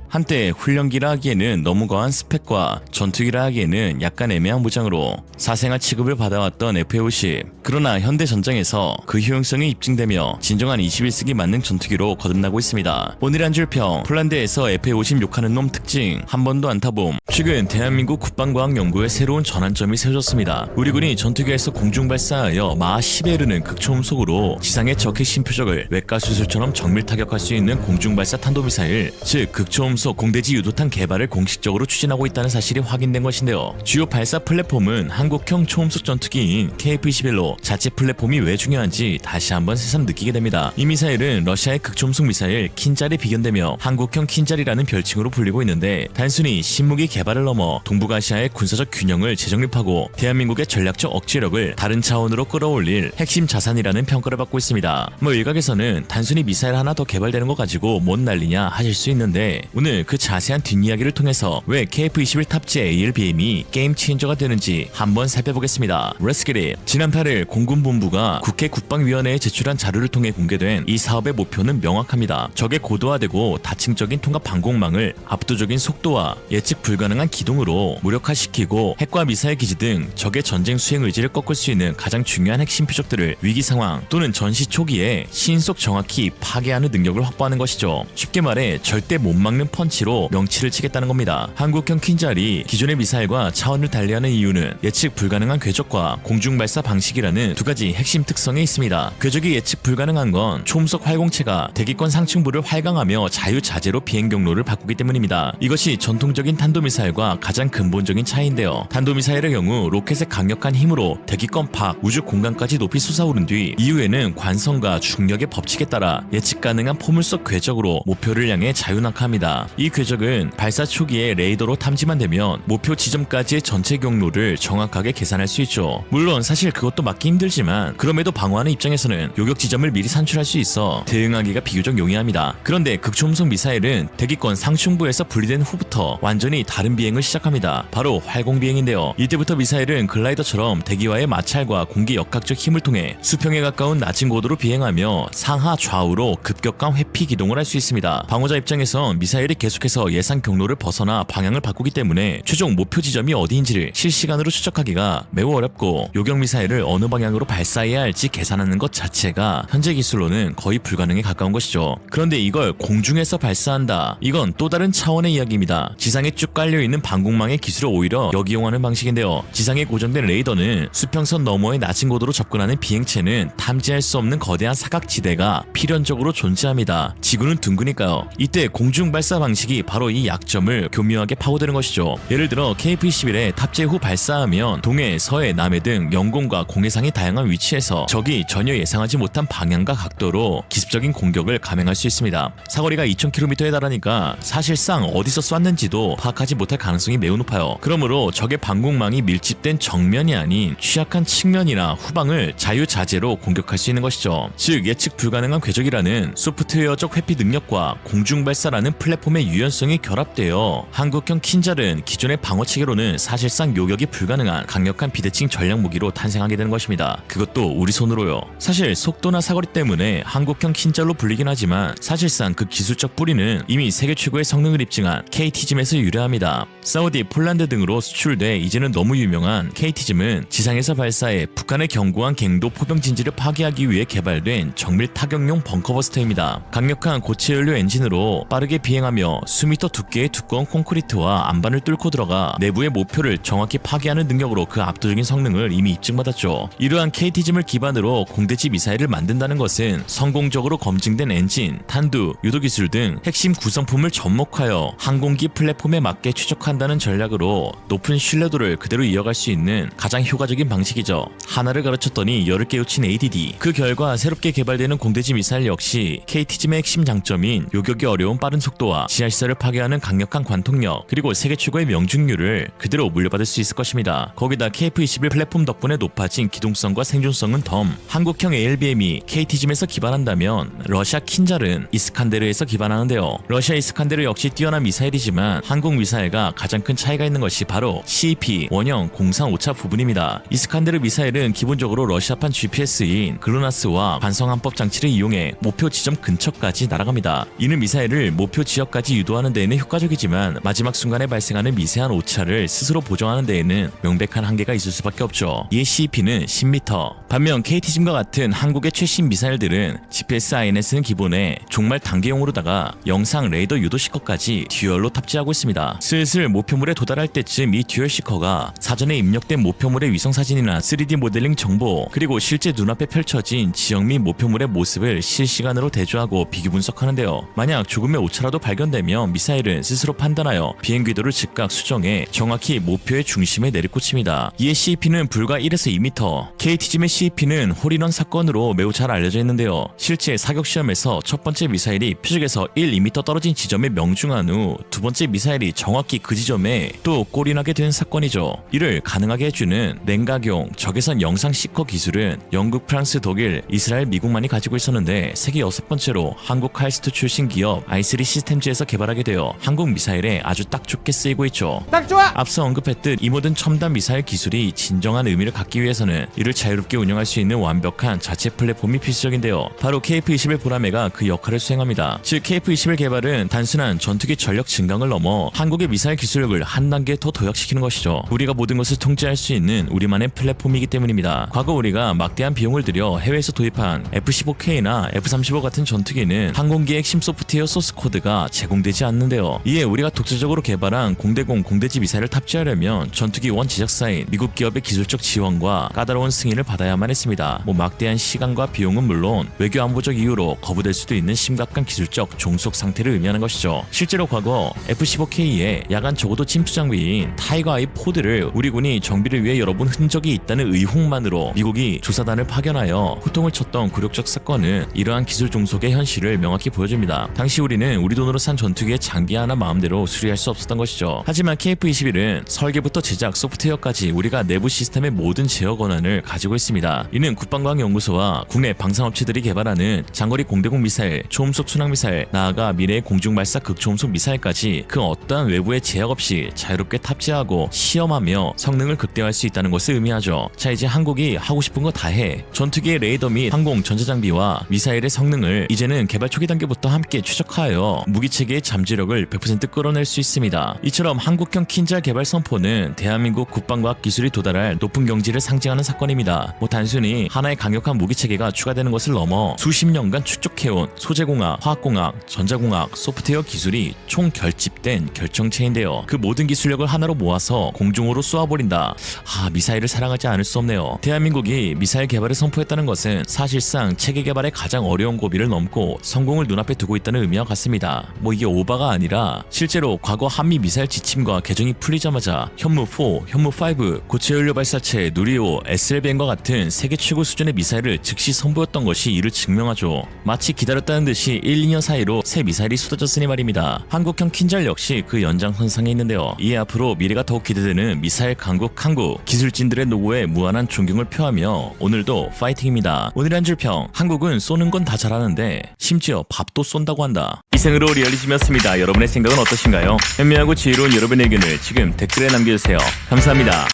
한때 훈련기라 하기에는 너무 과한 스펙과 전투기라 하기에는 약간 애매한 무장으로 사생아 취급을 받아왔던 FA-50. 그러나 현대 전장에서 그 효용성이 입증되며 진정한 21세기 만능 전투기로 거듭나고 있습니다. 오늘 한 줄 평, 폴란드에서 FA-50 욕하는 놈 특징 한 번도 안 타봄. 최근 대한민국 국방과학연구에 새로운 전환점이 세워졌습니다. 우리 군이 전투기에서 공중 발사하여 마하 10에 이르는 극초음속으로 지상의 적 핵심 표적을 외과 수술처럼 정밀 타격할 수 있는 공중 발사 탄도미사일, 즉 극초음속 공대지 유도탄 개발을 공식적으로 추진하고 있다는 사실이 확인된 것인데요. 주요 발사 플랫폼은 한국형 초음속 전투기인 KF-21로 자체 플랫폼이 왜 중요한지 다시 한번 새삼 느끼게 됩니다. 이 미사일은 러시아의 극초음속 미사일 킨잘에 비견되며 한국형 킨잘이라는 별칭으로 불리고 있는데, 단순히 신무기 개발을 넘어 동북아시아의 군사적 균형을 재정립하고 대한민국의 전략적 억제력을 다른 차원으로 끌어올릴 핵심 자산이라는 평가를 받고 있습니다. 일각에서는 단순히 미사일 하나 더 개발되는 거 가지고 뭔 난리냐 하실 수 있는데, 오늘 그 자세한 뒷이야기를 통해서 왜 KF-21 탑재 ALBM이 게임 체인저가 되는지 한번 살펴보겠습니다. Let's get it. 지난 8일 공군본부가 국회 국방위원회에 제출한 자료를 통해 공개된 이 사업의 목표는 명확합니다. 적의 고도화되고 다층적인 통합 방공망을 압도적인 속도와 예측 불가능한 기동으로 무력화시키고 핵과 미사일 기지 등 적의 전쟁 수행 의지를 꺾을 수 있는 가장 중요한 핵심 표적들을 위기 상황 또는 전시 초기에 신속 정확히 파괴하는 능력을 확보하는 것이죠. 쉽게 말해 절대 못 막는 펀치로 명치를 치겠다는 겁니다. 한국형 킨잘이 기존의 미사일과 차원을 달리하는 이유는 예측 불가능한 궤적과 공중 발사 방식이라는 두 가지 핵심 특성에 있습니다. 궤적이 예측 불가능한 건 초음속 활공체가 대기권 상층부를 활강하며 자유자재로 비행 경로를 바꾸기 때문입니다. 이것이 전통적인 탄도미사일과 가장 근본적인 차이인데요. 탄도미사일의 경우 로켓의 강력한 힘으로 대기권 밖 우주 공간까지 높이 솟아오른 뒤 이후에는 관성과 중력의 법칙에 따라 예측 가능한 포물속 궤적으로 목표를 향해 자유낙하합니다. 이 궤적은 발사 초기에 레이더로 탐지만 되면 목표 지점까지의 전체 경로를 정확하게 계산할 수 있죠. 물론 사실 그것도 막기 힘들지만 그럼에도 방어하는 입장에서는 요격 지점을 미리 산출할 수 있어 대응하기가 비교적 용이합니다. 그런데 극초음속 미사일은 대기권 상층부에서 분리된 후부터 완전히 다른 비행을 시작합니다. 바로 활공비행인데요. 이때부터 미사일은 글라이더처럼 대기와의 마찰과 공기 역학적 힘을 통해 수평에 가까운 낮은 고도로 비행하며 상하 좌우로 급격한 회피 기동을 할 수 있습니다. 방어자 입장에선 미사일이 계속해서 예상 경로를 벗어나 방향을 바꾸기 때문에 최종 목표 지점이 어디인지를 실시간으로 추적하기가 매우 어렵고 요격 미사일을 어느 방향으로 발사해야 할지 계산하는 것 자체가 현재 기술로는 거의 불가능에 가까운 것이죠. 그런데 이걸 공중에서 발사한다. 이건 또 다른 차원의 이야기입니다. 지상에 쭉 깔려있는 방공망의 기술을 오히려 역이용하는 방식인데요. 지상에 고정된 레이더는 수평선 너머의 낮은 고도로 접근하는 비행체는 탐지할 수 없는 거대한 사각지대가 필연적으로 존재합니다. 지구는 둥그니까요. 이때 공중 발사 방식이 바로 이 약점을 교묘하게 파고드는 것이죠. 예를 들어 KF-21에 탑재 후 발사하면 동해, 서해, 남해 등 영공과 공해상의 다양한 위치에서 적이 전혀 예상하지 못한 방향과 각도로 기습적인 공격을 감행할 수 있습니다. 사거리가 2000km에 달하니까 사실상 어디서 쐈는지도 파악하지 못할 가능성이 매우 높아요. 그러므로 적의 방공망이 밀집된 정면이 아닌 취약한 측면이나 후방을 자유자재로 공격할 수 있는 것이죠. 즉 예측 불가능한 궤적이라는 소프트웨어적 회피 능력과 공중 발사라는 플랫폼의 유연성이 결합되어 한국형 킨잘은 기존의 방어 체계로는 사실상 요격이 불가능한 강력한 비대칭 전략 무기로 탄생하게 되는 것입니다. 그것도 우리 손으로요. 사실 속도나 사거리 때문에 한국형 킨잘로 불리긴 하지만 사실상 그 기술적 뿌리는 이미 세계 최고의 성능을 입증한 KT즘에서 유래합니다. 사우디, 폴란드 등으로 수출돼 이제는 너무 유명한 KT즘은 지상에서 발사해 북한의 견고한 갱도 포병 진지를 파괴하기 위해 개발된 정밀 타격용 벙커버스터입니다. 강력한 고체 연료 엔진으로 빠르게 비행하며 수미터 두께의 두꺼운 콘크리트와 안반을 뚫고 들어가 내부의 목표를 정확히 파괴하는 능력으로 그 압도적인 성능을 이미 입증받았죠. 이러한 KT즘을 기반으로 공대지 미사일을 만든다는 것은 성공적으로 검증된 엔진, 탄두, 유도 기술 등 핵심 구성품을 접목하여 항공기 플랫폼에 맞게 최적화한다는 전략으로 높은 신뢰도를 그대로 이어갈 수 있는 가장 효과적인 방식이죠. 하나를 가르쳤더니 열을 깨우친 ADD. 그 결과 새롭게 개발되는 공대지 미사일 역시 KT즘의 핵심 장점인 요격이 어려운 빠른 속도와 지하시설을 파괴하는 강력한 관통력, 그리고 세계 최고의 명중률을 그대로 물려받을 수 있을 것입니다. 거기다 KF-21 플랫폼 덕분에 높아진 기동성과 생존성은 덤. 한국형 ALBM이 KT즘에서 기반한다면 러시아 킨잘은 이스칸데르에서 기반하는데요. 러시아 이스칸데르 역시 뛰어난 미사일이지만 한국 미사일과 가장 큰 차이가 있는 것이 바로 CEP, 원형 A형 035차 부분입니다. 이스칸데르 미사일은 기본적으로 러시아판 GPS인 글로나스와 관성함법 장치를 이용해 목표 지점 근처까지 날아갑니다. 이는 미사일을 목표 지역까지 유도하는 데에는 효과적이지만 마지막 순간에 발생하는 미세한 오차를 스스로 보정하는 데에는 명백한 한계가 있을 수밖에 없죠. 이에 CEP는 10m. 반면 KT짐과 같은 한국의 최신 미사일들은 GPS INS는 기본에 종말 단계용으로다가 영상 레이더 유도 시커까지 듀얼로 탑재하고 있습니다. 슬슬 목표물에 도달할 때쯤 이 듀얼 시커가 사전에 입력된 목표물의 위성사진이나 3D 모델링 정보 그리고 실제 눈앞에 펼쳐진 지역 및 목표물의 모습을 실시간으로 대조하고 비교 분석하는데요. 만약 조금의 오차라도 발견되면 미사일은 스스로 판단하여 비행 궤도를 즉각 수정해 정확히 목표의 중심에 내리꽂힙니다. 이에 CEP는 불과 1에서 2m, KT짐의 CEP는 홀인원 사건으로 매우 잘 알려져 있는데요. 실제 사격 시험에서 첫 번째 미사일이 표적에서 1, 2m 떨어진 지점에 명중한 후 두 번째 미사일이 정확히 그 지점에 또 골인하게 된 사건이죠. 이를 가능하게 해주는 냉각용 적외선 영상 시커 기술은 영국, 프랑스, 독일, 이스라엘, 미국만이 가지고 있었는데 세계 6번째로 한국 카이스트 출신 기업 i3 시스템즈에서 개발하게 되어 한국 미사일에 아주 딱 좋게 쓰이고 있죠. 딱 좋아! 앞서 언급했듯 이 모든 첨단 미사일 기술이 진정한 의미를 갖기 위해서는 이를 자유롭게 운영할 수 있는 완벽한 자체 플랫폼이 필수적인데요. 바로 KF-21 보라매가 그 역할을 수행합니다. 즉 KF-21 개발은 단순한 전투기 전력 증강을 넘어 한국의 미사일 기술력을 한 단계 더 도약시키는 것이죠. 우리가 모든 것을 통제할 수 있는 우리만의 플랫폼이기 때문입니다. 과거 우리가 막대한 비용을 들여 해외에서 도입한 F-15K나 F-35 같은 전투기는 항공기의 핵심 소프트웨어 소스 코드가 제공되지 않는데요. 이에 우리가 독자적으로 개발한 공대공 공대지 미사일을 탑재하려면 전투기 원 제작사인 미국 기업의 기술적 지원과 까다로운 승인을 받아야만 했습니다. 막대한 시간과 비용은 물론 외교 안보적 이유로 거부될 수도 있는 심각한 기술적 종속 상태를 의미하는 것이죠. 실제로 과거 F-15K에 야간 저고도 침투 장비인 타이거 아이 포드를 우리 군이 정비를 위해 열어본 흔적이 있다는 의혹만으로 미국이 조사단을 파견하여 호통을 쳤던 굴욕적 사건은 이러한 기술 종속의 현실을 명확히 보여줍니다. 당시 우리는 우리 돈으로 산 전투기의 장비 하나 마음대로 수리할 수 없었던 것이죠. 하지만 KF-21은 설계부터 제작, 소프트웨어까지 우리가 내부 시스템의 모든 제어 권한을 가지고 있습니다. 이는 국방과학연구소와 국내 방산업체들이 개발하는 장거리 공대공 미사일, 초음속 순항 미사일, 나아가 미래의 공중발사 극초음속 미사일까지 그 어떠한 외부의 제약 없이 자유롭게 탑재하고 시험하며 성능을 극대화할 수 있다는 것을 의미하죠. 자, 이제 한국이 하고 싶은 거 다 해. 전투기의 레이더 및 항공 전자장비와 미사일의 성능을 이제는 개발 초기 단계부터 함께 최적화하여 무기체계의 잠재력을 100% 끌어낼 수 있습니다. 이처럼 한국형 킨잘 개발 선포는 대한민국 국방과학 기술이 도달할 높은 경지를 상징하는 사건입니다. 단순히 하나의 강력한 무기체계가 추가되는 것을 넘어 수십 년간 축적해온 소재공학, 화학공학, 전자공학, 소프트웨어 기술이 총 결집된 결정체인데요. 그 모든 기술력을 하나로 모아서 공중으로 쏘아버린다. 미사일을 사랑하지 않을 수 없네요. 대한민국이 미사일 개발을 선포했다는 것은 사실상 체계 개발의 가장 어려운 고비를 넘고 성공을 눈앞에 두고 있다는 의미와 같습니다. 이게 오바가 아니라 실제로 과거 한미 미사일 지침과 개정이 풀리자마자 현무4, 현무5, 고체연료 발사체, 누리호, SLBM과 같은 세계 최고 수준의 미사일을 즉시 선보였던 것이 이를 증명하죠. 마치 기다렸다는 듯이 1, 2년 사이로 새 미사일이 쏟아졌으니 말입니다. 한국형 킨잘 역시 그 연장선상에 있는데요. 이에 앞으로 미래가 더욱 기대되는 미사일 강국 한국, 기술진들의 노고에 무한한 존경을 표하며 오늘도 파이팅입니다. 오늘의 한 줄 평, 한국은 쏘는 건 다 잘하는데 심지어 밥도 쏜다고 한다. 이생으로 리얼리즘이었습니다. 여러분의 생각은 어떠신가요? 현명하고 지혜로운 여러분의 의견을 지금 댓글에 남겨주세요. 감사합니다.